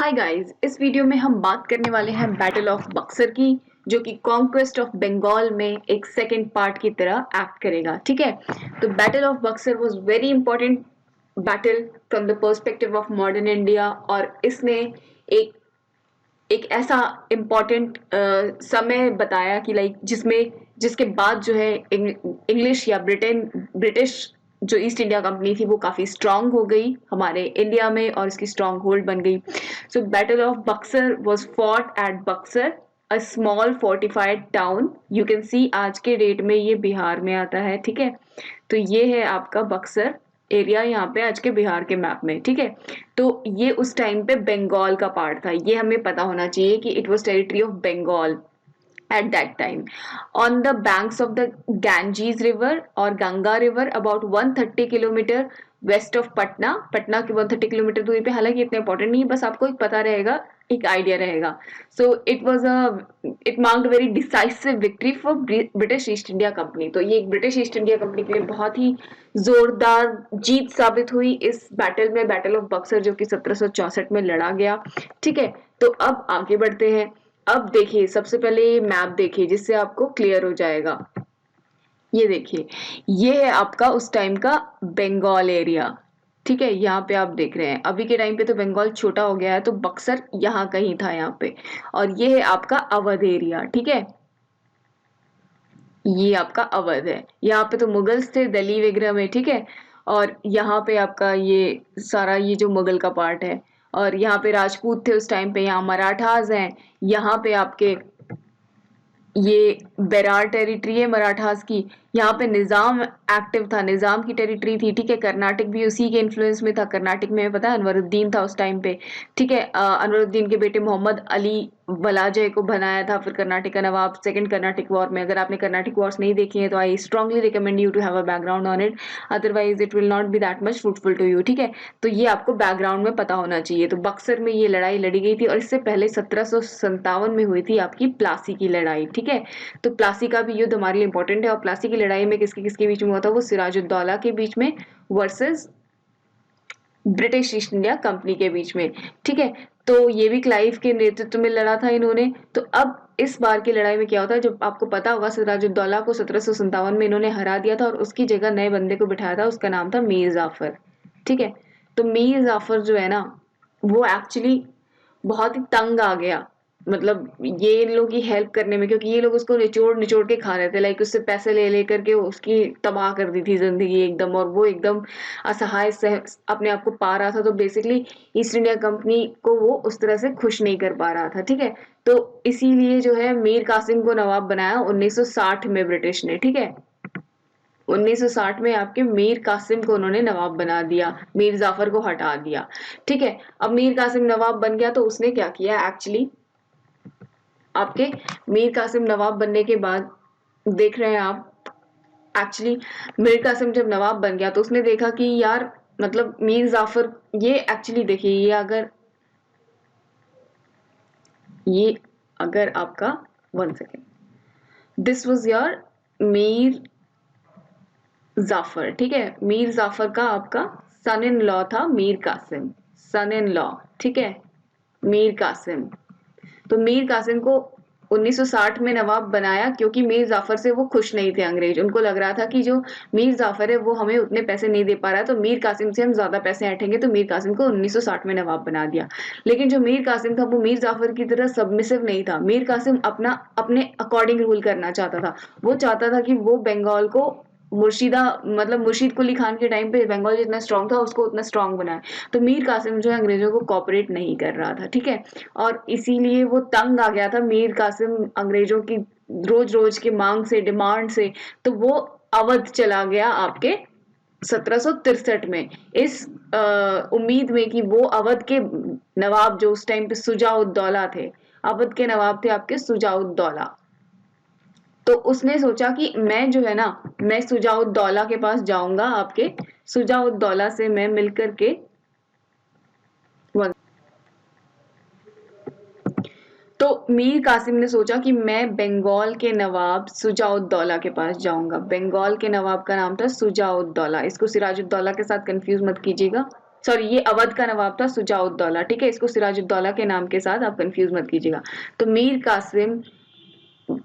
Hi guys, इस video में हम बात करने वाले हैं बैटल ऑफ बक्सर की, जो कि कॉन्क्वेस्ट ऑफ बंगाल में एक सेकेंड पार्ट की तरह एक्ट करेगा। ठीक है, तो battle of Buxar was very important battle from the perspective of modern India, और इसने एक एक ऐसा इम्पोर्टेंट समय बताया कि लाइक जिसके बाद जो है इंग्लिश या ब्रिटिश जो ईस्ट इंडिया कंपनी थी वो काफी स्ट्रांग हो गई हमारे इंडिया में, और इसकी स्ट्रांग होल्ड बन गई। So battle of Buxar was fought at Buxar, a small fortified town. You can see आज के डेट में ये बिहार में आता है। ठीक है, तो ये है आपका बक्सर एरिया यहाँ पे आज के बिहार के मैप में। ठीक है, तो ये उस टाइम पे बंगाल का पार्ट था। ये हमें पता होना चाहिए कि it was territory of Bengal at that time, on the banks of the Ganges river और Ganga river about 130 kilometre west of Patna. Patna के 130 किलोमीटर दूरी पे, हालांकि इतना इंपॉर्टेंट नहीं है, बस आपको एक पता रहेगा, एक आइडिया रहेगा। So it marked very decisive victory for British east India company. तो ये एक ब्रिटिश ईस्ट इंडिया कंपनी के लिए बहुत ही जोरदार जीत साबित हुई इस बैटल में, बैटल ऑफ बक्सर, जो कि 1764 में लड़ा गया। ठीक है, तो अब आगे बढ़ते हैं। अब देखिए, सबसे पहले ये मैप देखिए जिससे आपको क्लियर हो जाएगा। ये देखिए, ये है आपका उस टाइम का बंगाल एरिया। ठीक है, यहाँ पे आप देख रहे हैं, अभी के टाइम पे तो बंगाल छोटा हो गया है, तो बक्सर यहाँ कहीं था यहाँ पे। और ये है आपका अवध एरिया। ठीक है, ये आपका अवध है। यहाँ पे तो मुगल्स थे दिल्ली वगैरह में। ठीक है, और यहाँ पे आपका ये सारा ये जो मुगल का पार्ट है, और यहाँ पे राजपूत थे उस टाइम पे। यहाँ मराठास हैं, यहाँ पे आपके ये बेरार टेरिटरी है मराठास की। यहाँ पे निजाम एक्टिव था, निजाम की टेरिटरी थी। ठीक है, कर्नाटक भी उसी के इन्फ्लुएंस में था। कर्नाटक में पता है अनवरुद्दीन था उस टाइम पे। ठीक है, अनवरुद्दीन के बेटे मोहम्मद अली वलाजय को बनाया था फिर कर्नाटक का नवाब सेकंड कर्नाटक वॉर में। अगर आपने कर्नाटक वॉर्स नहीं देखी है तो I strongly recommend you to have a background on it, otherwise it will not be that much fruitful to you. ठीक है, तो ये आपको बैकग्राउंड में पता होना चाहिए। तो बक्सर में ये लड़ाई लड़ी गई थी, और इससे पहले 1757 में हुई थी आपकी प्लासी की लड़ाई। ठीक है, तो प्लासी का भी युद्ध हमारे लिए इंपॉर्टेंट है। और प्लासी की लड़ाई में किसके किसके बीच में हुआ था? वो सिराजुद्दौला के बीच में versus British east India company के बीच में। ठीक है, तो ये भी क्लाइव के नेतृत्व में लड़ा था इन्होंने। तो अब इस बार की लड़ाई में क्या होता है, जो आपको पता होगा, सिराजुद्दौला को 1757 में इन्होंने हरा दिया था, और उसकी जगह नए बंदे को बिठाया था, उसका नाम था मीर जाफर। ठीक है, तो मीर जाफर जो है ना, वो एक्चुअली बहुत ही तंग आ गया, मतलब ये इन लोगों की हेल्प करने में, क्योंकि ये लोग उसको निचोड़ निचोड़ के खा रहे थे। लाइक उससे पैसे ले लेकर के उसकी तबाह कर दी थी जिंदगी एकदम, और वो एकदम असहाय अपने आप को पा रहा था। तो बेसिकली ईस्ट इंडिया कंपनी को वो उस तरह से खुश नहीं कर पा रहा था। ठीक है, तो इसीलिए जो है मीर कासिम को नवाब बनाया 1960 में ब्रिटिश ने। ठीक है, 1960 में आपके मीर कासिम को उन्होंने नवाब बना दिया, मीर जाफर को हटा दिया। ठीक है, अब मीर कासिम नवाब बन गया, तो उसने क्या किया एक्चुअली, आपके मीर कासिम नवाब बनने के बाद देख रहे हैं आप, एक्चुअली मीर कासिम जब नवाब बन गया तो उसने देखा कि यार, मतलब मीर जाफर, ये एक्चुअली देखिए, ये अगर आपका, one second, this was your Mir Jafar. ठीक है, मीर जाफर का आपका सन इन लॉ था मीर कासिम, सन इन लॉ। ठीक है, मीर कासिम, तो मीर कासिम को 1960 में नवाब बनाया, क्योंकि मीर जाफर से वो खुश नहीं थे अंग्रेज। उनको लग रहा था कि जो मीर जाफर है वो हमें उतने पैसे नहीं दे पा रहा है, तो मीर कासिम से हम ज्यादा पैसे ऐंठेंगे। तो मीर कासिम को 1960 में नवाब बना दिया। लेकिन जो मीर कासिम था वो मीर जाफर की तरह सबमिसिव नहीं था। मीर कासिम अपने अकॉर्डिंग रूल करना चाहता था। वो चाहता था कि वो बंगाल को मुर्शीद कुली खान के टाइम पे बंगाल जितना स्ट्रांग था उसको उतना स्ट्रांग बनाया। तो मीर कासिम जो है अंग्रेजों को कॉपरेट नहीं कर रहा था। ठीक है, और इसीलिए वो तंग आ गया था मीर कासिम अंग्रेजों की रोज रोज की मांग से, डिमांड से। तो वो अवध चला गया आपके 1763 में, इस उम्मीद में कि वो अवध के नवाब, जो उस टाइम पे सुजाउद्दौला थे, अवध के नवाब थे आपके सुजाउद्दौला। तो उसने सोचा कि मैं जो है ना, मैं सुजाउद्दौला के पास जाऊंगा, आपके सुजाउद्दौला से मैं मिलकर के, तो मीर कासिम ने सोचा कि मैं बंगाल के नवाब सुजाउद्दौला के पास जाऊंगा। बंगाल के नवाब का नाम था सुजाउद्दौला, इसको सिराजुद्दौला के साथ कंफ्यूज मत कीजिएगा, सॉरी, ये अवध का नवाब था सुजाउद्दौला, ठीक है, इसको सिराजुद्दौला के नाम के साथ आप कंफ्यूज मत कीजिएगा। तो Mir Qasim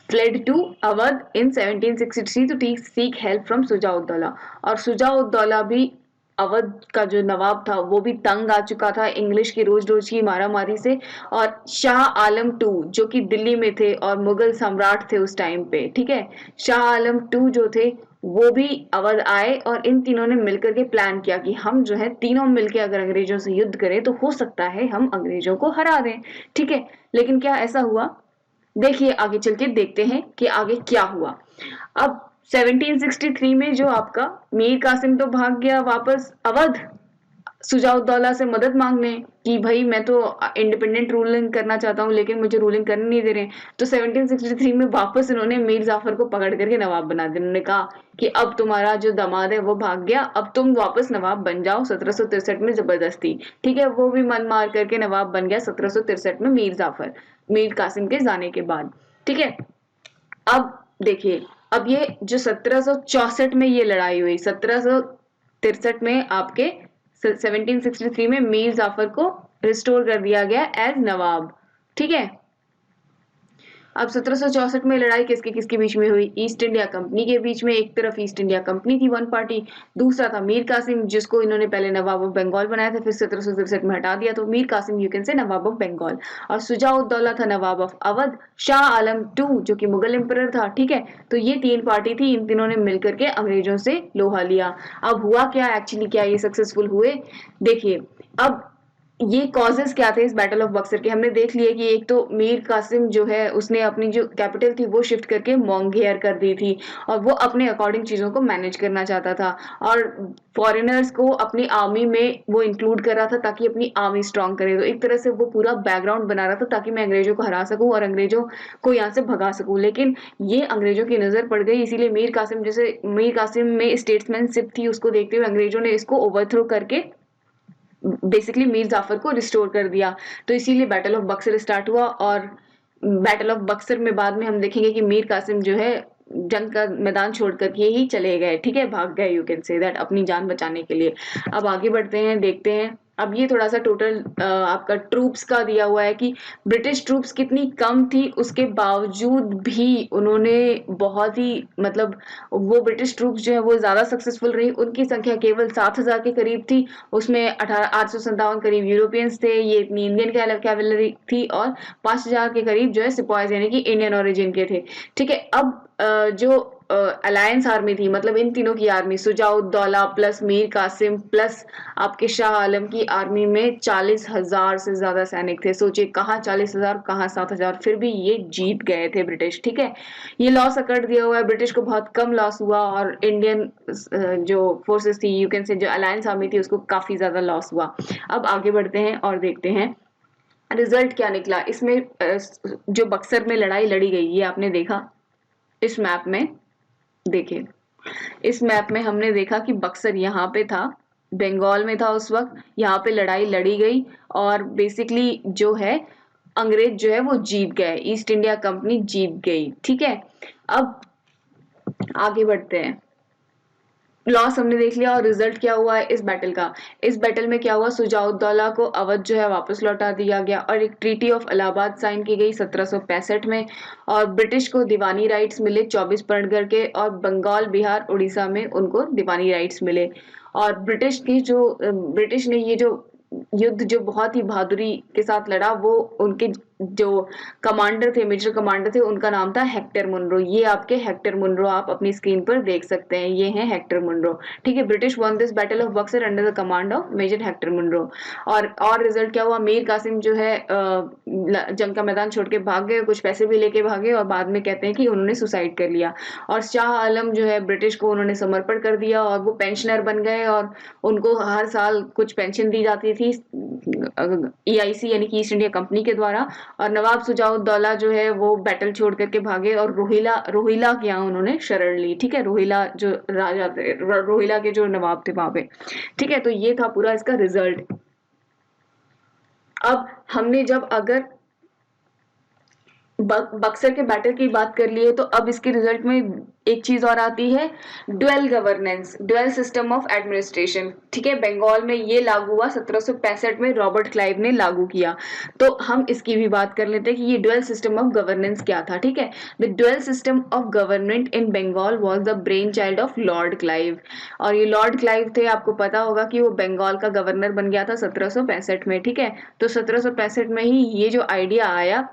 fled to Awadh in 1763 to seek help from Shuja-ud-Daula, और सुजाउद्दौला भी अवध का जो नवाब था वो भी तंग आ चुका था इंग्लिश की रोज रोज की मारामारी से, और शाह आलम टू जो कि दिल्ली में थे और मुगल सम्राट थे उस टाइम पे, ठीक है, शाह आलम टू जो थे वो भी अवध आए, और इन तीनों ने मिलकर के प्लान किया कि हम जो है तीनों मिलकर अगर अंग्रेजों से युद्ध करें तो हो सकता है हम अंग्रेजों को हरा दें, ठीक है। लेकिन क्या ऐसा हुआ? देखिए आगे चल के देखते हैं कि आगे क्या हुआ। अब 1763 में जो आपका मीर कासिम तो भाग गया वापस अवध सुजाउद्दौला से मदद मांगने कि भाई मैं तो इंडिपेंडेंट रूलिंग करना चाहता हूँ लेकिन मुझे रूलिंग करने नहीं दे रहे। तो 1763 में वापस इन्होंने मीर जाफर को पकड़ करके नवाब बना दिया। उन्होंने कहा कि अब तुम्हारा जो दामाद है वो भाग गया, अब तुम वापस नवाब बन जाओ 1763 में जबरदस्ती, ठीक है। वो भी मन मार करके नवाब बन गया 1763 में मीर जाफर, मीर कासिम के जाने के बाद, ठीक है। अब देखिए, अब ये जो 1764 में ये लड़ाई हुई, 1763 में आपके 1763 में मीर जाफर को रिस्टोर कर दिया गया एज नवाब, ठीक है। अब 1764 में लड़ाई किसके किसके बीच में हुई? ईस्ट इंडिया कंपनी के बीच में। एक तरफ ईस्ट इंडिया कंपनी थी वन पार्टी, दूसरा था मीर कासिम जिसको इन्होंने पहले नवाब ऑफ बंगाल बनाया था, फिर 1763 में हटा दिया, तो Mir Qasim you can say Nawab of Bengal, और सुजाउद्दौला था नवाब ऑफ अवध, शाह आलम टू जो कि मुगल एम्परर था, ठीक है। तो ये तीन पार्टी थी, इन तीनों ने मिलकर के अंग्रेजों से लोहा लिया। अब हुआ क्या एक्चुअली, क्या ये सक्सेसफुल हुए? देखिए, अब ये कॉजेस क्या थे इस बैटल ऑफ बक्सर के, हमने देख लिया कि एक तो मीर कासिम जो है उसने अपनी जो कैपिटल थी वो शिफ्ट करके मोंगेयर कर दी थी, और वो अपने अकॉर्डिंग चीजों को मैनेज करना चाहता था, और फॉरेनर्स को अपनी आर्मी में वो इंक्लूड कर रहा था ताकि अपनी आर्मी स्ट्रांग करे। तो एक तरह से वो पूरा बैकग्राउंड बना रहा था ताकि मैं अंग्रेजों को हरा सकूं और अंग्रेजों को यहाँ से भगा सकूं। लेकिन ये अंग्रेजों की नजर पड़ गई, इसीलिए मीर कासिम, जैसे मीर कासिम में स्टेट्समैनशिप थी उसको देखते हुए अंग्रेजों ने इसको ओवरथ्रो करके बेसिकली मीर जाफर को रिस्टोर कर दिया। तो इसीलिए बैटल ऑफ बक्सर स्टार्ट हुआ, और बैटल ऑफ बक्सर में बाद में हम देखेंगे कि मीर कासिम जो है जंग का मैदान छोड़ करके ही चले गए, ठीक है, भाग गए, यू कैन से दैट, अपनी जान बचाने के लिए। अब आगे बढ़ते हैं, देखते हैं। अब ये थोड़ा सा टोटल आपका ट्रूप्स का दिया हुआ है कि ब्रिटिश ट्रूप्स कितनी कम थी, उसके बावजूद भी उन्होंने बहुत ही मतलब वो ब्रिटिश ट्रूप्स जो है वो ज्यादा सक्सेसफुल रही। उनकी संख्या केवल 7,000 के करीब थी, उसमें 857 करीब यूरोपियंस थे, ये इतनी इंडियन कैवलरी थी, और 5,000 के करीब जो है सिपाहीज यानी कि इंडियन ओरिजिन के थे, ठीक है। अब जो अलायंस आर्मी थी, मतलब इन तीनों की army, Shujauddaula plus Mir Qasim plus आपके शाह आलम की आर्मी में 40,000 से ज्यादा सैनिक थे। सोचिए, कहाँ 40,000 कहाँ 7,000, फिर भी ये जीत गए थे ब्रिटिश, ठीक है। ये लॉस अकड़ दिया हुआ है, ब्रिटिश को बहुत कम लॉस हुआ, और इंडियन जो फोर्सेस थी, यू कैन से जो अलायंस आर्मी थी, उसको काफी ज्यादा लॉस हुआ। अब आगे बढ़ते हैं और देखते हैं रिजल्ट क्या निकला इसमें। जो बक्सर में लड़ाई लड़ी गई, ये आपने देखा इस मैप में, देखिए इस मैप में हमने देखा कि बक्सर यहाँ पे था, बंगाल में था उस वक्त, यहाँ पे लड़ाई लड़ी गई, और बेसिकली जो है अंग्रेज जो है वो जीत गए, ईस्ट इंडिया कंपनी जीत गई, ठीक है। अब आगे बढ़ते हैं। लॉस हमने देख लिया, और रिजल्ट क्या हुआ है इस बैटल का। इस बैटल में क्या हुआ, सुजाउद्दौला को अवध जो है वापस लौटा दिया गया, और एक ट्रीटी ऑफ इलाहाबाद साइन की गई 1765 में, और ब्रिटिश को दीवानी राइट्स मिले 24 परगना के, और बंगाल, बिहार, उड़ीसा में उनको दीवानी राइट्स मिले। और ब्रिटिश ने ये जो युद्ध जो बहुत ही बहादुरी के साथ लड़ा, वो उनके जो कमांडर थे, मेजर कमांडर थे, उनका नाम था हेक्टर मुनरो। ये आपके हेक्टर मुनरो आप अपनी स्क्रीन पर देख सकते हैं, ये हैं हेक्टर मुनरो, ठीक है। British won this battle of Buxar under the command of Major Hector Munro. और रिजल्ट क्या हुआ, मीर कासिम जो है जंग का मैदान छोड़ के भाग गए, कुछ पैसे भी लेके भागे, और बाद में कहते हैं कि उन्होंने सुसाइड कर लिया। और शाह आलम जो है ब्रिटिश को उन्होंने समर्पण कर दिया, और वो पेंशनर बन गए, और उनको हर साल कुछ पेंशन दी जाती थी EIC यानी कि ईस्ट इंडिया कंपनी के द्वारा। और नवाब सुजाउद्दौला जो है वो बैटल छोड़ करके भागे, और रोहिला के यहाँ उन्होंने शरण ली, ठीक है। रोहिला जो राजा थे, रोहिला के जो नवाब थे वहां पे, ठीक है। तो ये था पूरा इसका रिजल्ट। अब हमने जब अगर बक्सर के बैटल की बात कर लिए, तो अब इसके रिजल्ट में एक चीज और आती है, dual governance, dual system of administration. ठीक है, बंगाल में ये लागू हुआ 1765 में, रॉबर्ट क्लाइव ने लागू किया। तो हम इसकी भी बात कर लेते हैं कि ये ड्वेल सिस्टम ऑफ गवर्नेंस क्या था। ठीक है, the dual system of government in Bengal was the brain child of Lord Clive. और ये लॉर्ड क्लाइव थे, आपको पता होगा कि वो बंगाल का गवर्नर बन गया था 1765 में। ठीक है, तो 1765 में ही ये जो आइडिया आया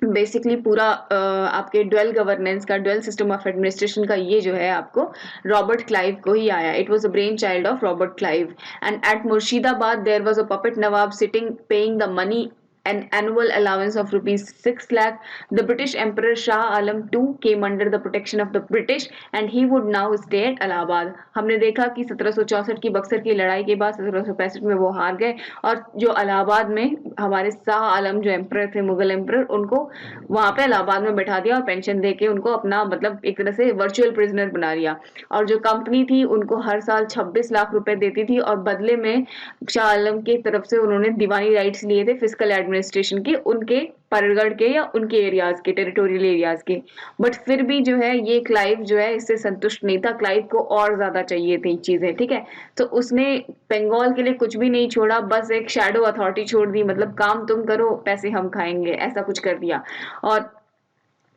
बेसिकली पूरा आपके ड्वेल गवर्नेंस का, ड्वेल सिस्टम ऑफ एडमिनिस्ट्रेशन का, ये जो है आपको रॉबर्ट क्लाइव को ही आया। It was a brain child of Robert Clive. And at Murshidabad there was a puppet nawab sitting paying the money an annual allowance of rupees 6 lakh. The British Emperor Shah Alam II came under the protection of the British and he would now stay at Allahabad. हमने देखा कि 1764 की बक्सर की लड़ाई के बाद 1765 में वो हार गए, और जो इलाहाबाद में हमारे शाह आलम जो एम्पर थे, मुगल एम्पर, उनको वहां पे इलाहाबाद में बैठा दिया और पेंशन देके उनको अपना मतलब एक तरह से वर्चुअल प्रिजनर बना लिया। और जो कंपनी थी उनको हर साल 26 लाख रुपए देती थी, और बदले में शाह आलम की तरफ से उन्होंने दीवानी राइट्स लिए थे फिजिकल एडमिनिस्ट्रेशन के, उनके परगढ़ के या उनके एरियाज के, टेरिटोरियल एरियाज के। बट फिर भी जो है ये क्लाइव जो है इससे संतुष्ट नहीं था, क्लाइव को और ज्यादा चाहिए थी चीजें। ठीक है, तो उसने बंगाल के लिए कुछ भी नहीं छोड़ा, बस एक शैडो अथॉरिटी छोड़ दी, मतलब काम तुम करो पैसे हम खाएंगे, ऐसा कुछ कर दिया। और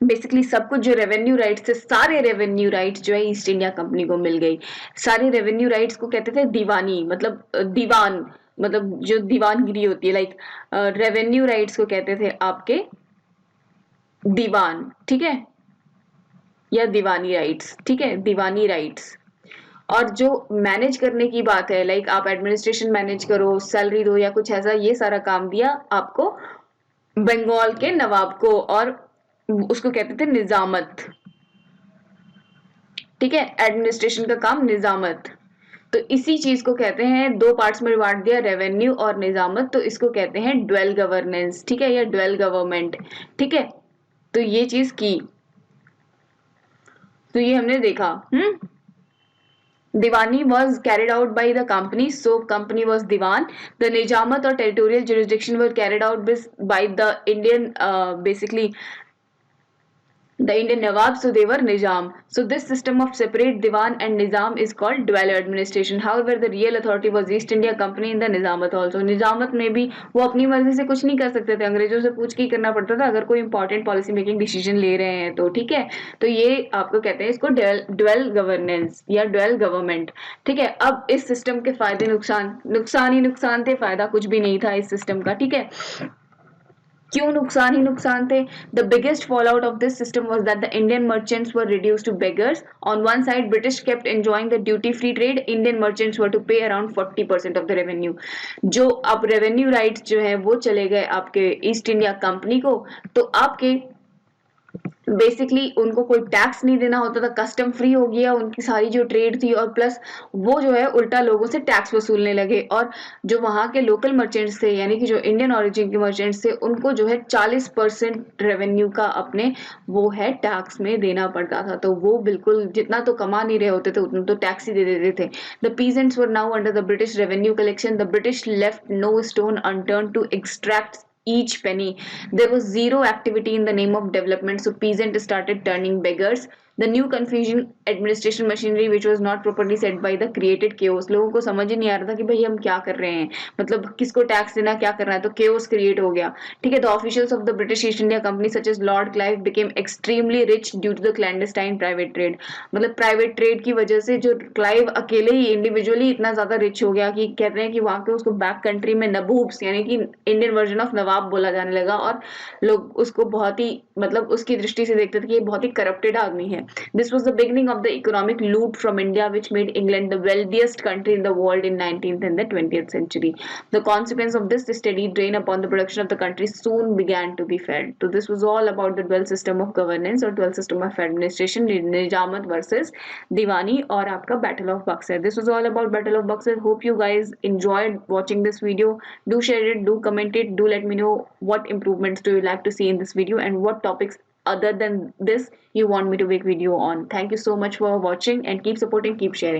बेसिकली सब कुछ जो रेवेन्यू राइट्स थे, सारे रेवेन्यू राइट्स जो है ईस्ट इंडिया कंपनी को मिल गई। सारे रेवेन्यू राइट्स को कहते थे दीवानी, मतलब दीवान, मतलब जो दीवानगिरी होती है, लाइक रेवेन्यू राइट्स को कहते थे आपके दीवान। ठीक है, या दीवानी राइट्स। ठीक है, दीवानी राइट्स। और जो मैनेज करने की बात है, लाइक आप एडमिनिस्ट्रेशन मैनेज करो, सैलरी दो या कुछ ऐसा, ये सारा काम दिया आपको बंगाल के नवाब को, और उसको कहते थे निजामत। ठीक है, एडमिनिस्ट्रेशन का काम निजामत। तो इसी चीज को कहते हैं, दो पार्ट्स में बांट दिया, रेवेन्यू और निजामत, तो इसको कहते हैं ड्वेल गवर्नेंस। ठीक है, या ड्वेल गवर्नमेंट। ठीक है, तो ये चीज की, तो ये हमने देखा। Diwani was carried out by the company, so company was Diwan. The Nijamat or territorial jurisdiction were carried out by the Indian, basically the Indian Nawab, so they were Nizam. So this system of separate Diwan and Nizam is called dual administration. However, the real authority was East India Company in the Nizamat also. निजामत में भी वो अपनी मर्जी से कुछ नहीं कर सकते थे, अंग्रेजों से पूछ के ही करना पड़ता था अगर कोई इंपॉर्टेंट पॉलिसी मेकिंग डिसीजन ले रहे हैं तो। ठीक है, तो ये आपको कहते हैं इसको ड्वेल गवर्नेंस या ड्वेल गवर्नमेंट। ठीक है, अब इस सिस्टम के फायदे नुकसान, नुकसान ही नुकसान थे, फायदा कुछ भी नहीं था इस सिस्टम का। ठीक है, क्यों नुकसान ही नुकसान थे? The biggest fall out of this system was that the Indian merchants were reduced to beggars. On one side British kept enjoying the duty free trade, Indian merchants were to pay around 40% of the revenue. जो अब revenue rights जो है वो चले गए आपके east India company को, तो आपके बेसिकली उनको कोई टैक्स नहीं देना होता था, कस्टम फ्री हो गया उनकी सारी जो ट्रेड थी, और प्लस वो जो है उल्टा लोगों से टैक्स वसूलने लगे। और जो वहां के लोकल मर्चेंट्स थे, यानी कि जो इंडियन ओरिजिन के मर्चेंट्स थे, उनको जो है 40% रेवेन्यू का अपने वो है टैक्स में देना पड़ता था। तो वो बिल्कुल जितना तो कमा नहीं रहे होते थे उतना तो टैक्स ही दे देते थे। The peasants were now under the British revenue collection. The British left no stone unturned to extract each penny. There was zero activity in the name of development, so peasants started turning beggars. The new confusion administration machinery which was not properly set by the created chaos. लोगों को समझ ही नहीं आ रहा था कि भाई हम क्या कर रहे हैं, मतलब किसको टैक्स देना, क्या करना है, तो chaos क्रिएट हो गया। ठीक है, the officials of the British East India Company such as Lord Clive became extremely rich due to the clandestine private trade. मतलब प्राइवेट ट्रेड की वजह से जो क्लाइव अकेले ही इंडिविजुअली इतना ज्यादा रिच हो गया कि कहते हैं कि वहां के उसको बैक कंट्री में नबूब्स यानी कि इंडियन वर्जन ऑफ नवाब बोला जाने लगा, और लोग उसको बहुत ही मतलब उसकी दृष्टि से देखते थे कि ये बहुत ही करप्टेड आदमी है। This was the beginning of the economic loot from India which made England the wealthiest country in the world in 19th and the 20th century. The consequence of this steady drain upon the production of the country soon began to be felt. So this was all about the dual system of governance or dual system of administration, Nijamat versus Diwani, और आपका Battle of Buxar. This was all about Battle of Buxar. Hope you guys enjoyed watching this video. Do share it, do comment it, do let me know what improvements do you like to see in this video and what topics other than this you want me to make video on. Thank you so much for watching and keep supporting, keep sharing.